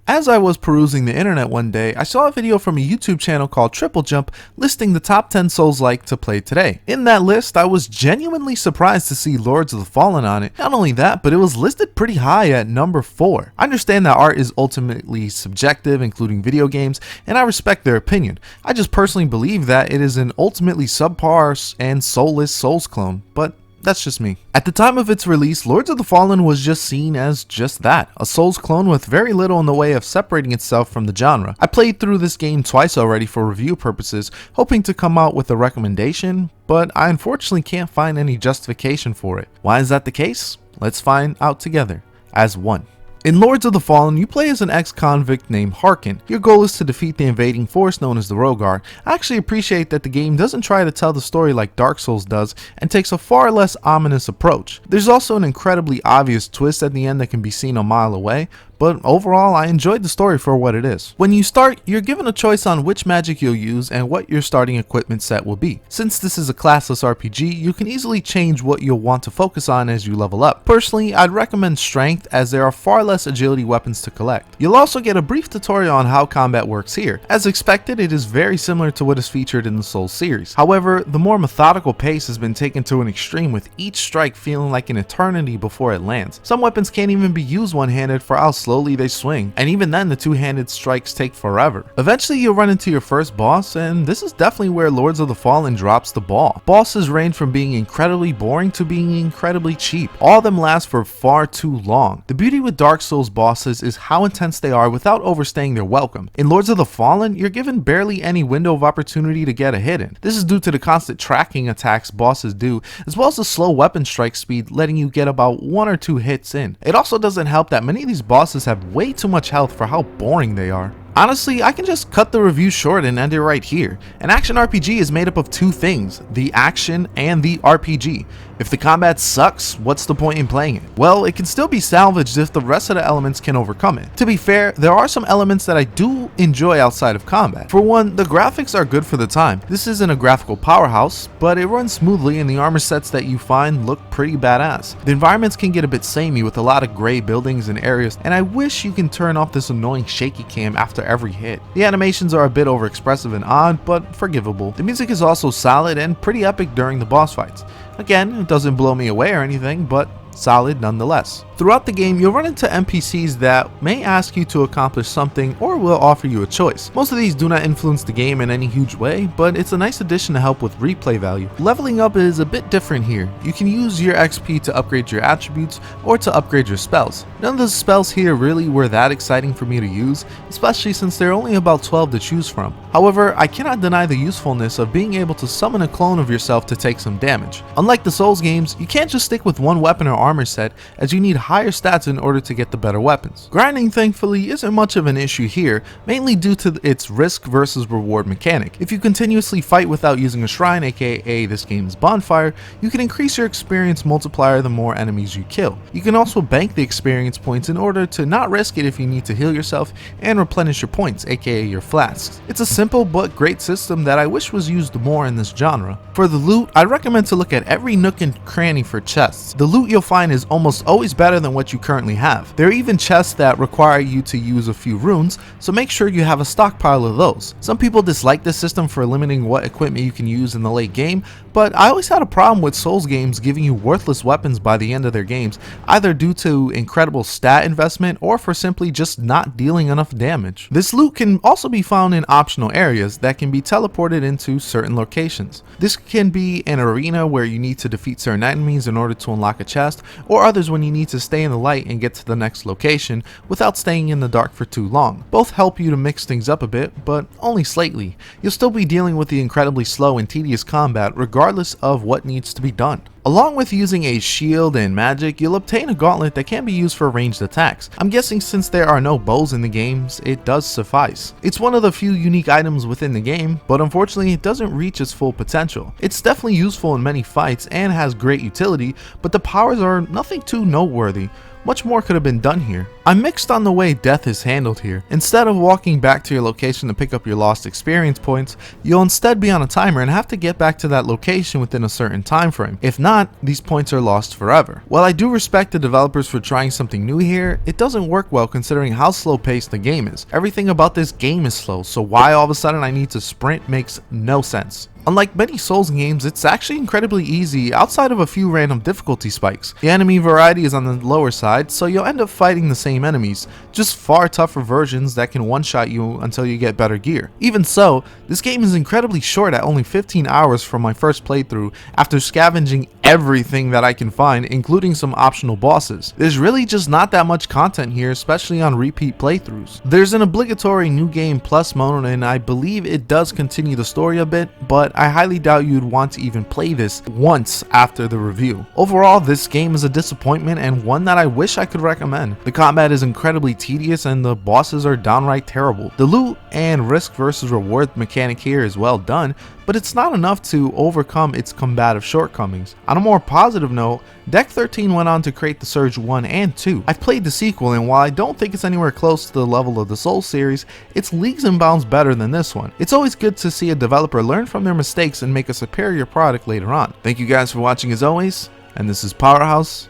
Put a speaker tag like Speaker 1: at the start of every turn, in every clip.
Speaker 1: As I was perusing the internet one day, I saw a video from a YouTube channel called Triple Jump listing the top 10 Souls-like to play today. In that list, I was genuinely surprised to see Lords of the Fallen on it. Not only that, but it was listed pretty high at number 4. I understand that art is ultimately subjective, including video games, and I respect their opinion. I just personally believe that it is an ultimately subpar and soulless Souls clone, but that's just me. At the time of its release, Lords of the Fallen was just seen as just that, a Souls clone with very little in the way of separating itself from the genre. I played through this game twice already for review purposes, hoping to come out with a recommendation, but I unfortunately can't find any justification for it. Why is that the case? Let's find out together, as one. In Lords of the Fallen, you play as an ex-convict named Harkin. Your goal is to defeat the invading force known as the Rogar. I actually appreciate that the game doesn't try to tell the story like Dark Souls does and takes a far less ominous approach. There's also an incredibly obvious twist at the end that can be seen a mile away, but overall I enjoyed the story for what it is. When you start, you're given a choice on which magic you'll use and what your starting equipment set will be. Since this is a classless RPG, you can easily change what you'll want to focus on as you level up. Personally, I'd recommend Strength as there are far less agility weapons to collect. You'll also get a brief tutorial on how combat works here. As expected, it is very similar to what is featured in the Souls series. However, the more methodical pace has been taken to an extreme, with each strike feeling like an eternity before it lands. Some weapons can't even be used one-handed for how slowly they swing, and even then the two-handed strikes take forever. Eventually you'll run into your first boss, and this is definitely where Lords of the Fallen drops the ball. Bosses range from being incredibly boring to being incredibly cheap. All of them last for far too long. The beauty with Dark Souls bosses is how intense they are without overstaying their welcome. In Lords of the Fallen, you're given barely any window of opportunity to get a hit in. This is due to the constant tracking attacks bosses do, as well as the slow weapon strike speed letting you get about 1 or 2 hits in. It also doesn't help that many of these bosses have way too much health for how boring they are. Honestly, I can just cut the review short and end it right here. An action RPG is made up of 2 things, the action and the RPG. If the combat sucks, what's the point in playing it? Well, it can still be salvaged if the rest of the elements can overcome it. To be fair, there are some elements that I do enjoy outside of combat. For one, the graphics are good for the time. This isn't a graphical powerhouse, but it runs smoothly and the armor sets that you find look pretty badass. The environments can get a bit samey with a lot of gray buildings and areas, and I wish you can turn off this annoying shaky cam after every hit. The animations are a bit overexpressive and odd, but forgivable. The music is also solid and pretty epic during the boss fights. Again, it doesn't blow me away or anything, but solid nonetheless. Throughout the game, you'll run into NPCs that may ask you to accomplish something or will offer you a choice. Most of these do not influence the game in any huge way, but it's a nice addition to help with replay value. Leveling up is a bit different here. You can use your XP to upgrade your attributes or to upgrade your spells. None of the spells here really were that exciting for me to use, especially since there are only about 12 to choose from. However, I cannot deny the usefulness of being able to summon a clone of yourself to take some damage. Unlike the Souls games, you can't just stick with one weapon or armor set, as you need higher stats in order to get the better weapons. Grinding thankfully isn't much of an issue here, mainly due to its risk versus reward mechanic. If you continuously fight without using a shrine, aka this game's bonfire, you can increase your experience multiplier the more enemies you kill. You can also bank the experience points in order to not risk it if you need to heal yourself and replenish your points, aka your flasks. It's a simple but great system that I wish was used more in this genre. For the loot, I recommend to look at every nook and cranny for chests. The loot you'll find is almost always better than what you currently have. There are even chests that require you to use a few runes, so make sure you have a stockpile of those. Some people dislike this system for limiting what equipment you can use in the late game, but I always had a problem with Souls games giving you worthless weapons by the end of their games, either due to incredible stat investment or for simply just not dealing enough damage. This loot can also be found in optional areas that can be teleported into certain locations. This can be an arena where you need to defeat certain enemies in order to unlock a chest, or others when you need to stay in the light and get to the next location without staying in the dark for too long. Both help you to mix things up a bit, but only slightly. You'll still be dealing with the incredibly slow and tedious combat regardless of what needs to be done. Along with using a shield and magic, you'll obtain a gauntlet that can be used for ranged attacks. I'm guessing since there are no bows in the games, it does suffice. It's one of the few unique items within the game, but unfortunately it doesn't reach its full potential. It's definitely useful in many fights and has great utility, but the powers are nothing too noteworthy. much more could have been done here. I'm mixed on the way death is handled here. Instead of walking back to your location to pick up your lost experience points, you'll instead be on a timer and have to get back to that location within a certain time frame. If not, these points are lost forever. While I do respect the developers for trying something new here, it doesn't work well considering how slow paced the game is. Everything about this game is slow, so why all of a sudden I need to sprint makes no sense. Unlike many Souls games, it's actually incredibly easy outside of a few random difficulty spikes. The enemy variety is on the lower side, so you'll end up fighting the same enemies, just far tougher versions that can one-shot you until you get better gear. Even so, this game is incredibly short at only 15 hours from my first playthrough after scavenging everything that I can find, including some optional bosses. There's really just not that much content here, especially on repeat playthroughs. There's an obligatory new game plus mode, and I believe it does continue the story a bit, but I highly doubt you'd want to even play this once after the review. Overall, this game is a disappointment and one that I wish I could recommend. The combat is incredibly tedious and the bosses are downright terrible. The loot and risk versus reward mechanic here is well done, but it's not enough to overcome its combative shortcomings. On a more positive note, Deck 13 went on to create the Surge 1 and 2. I've played the sequel, and while I don't think it's anywhere close to the level of the Souls series, it's leagues and bounds better than this one. It's always good to see a developer learn from their mistakes and make a superior product later on. Thank you guys for watching as always, and this is Powerhouse,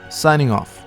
Speaker 1: signing off.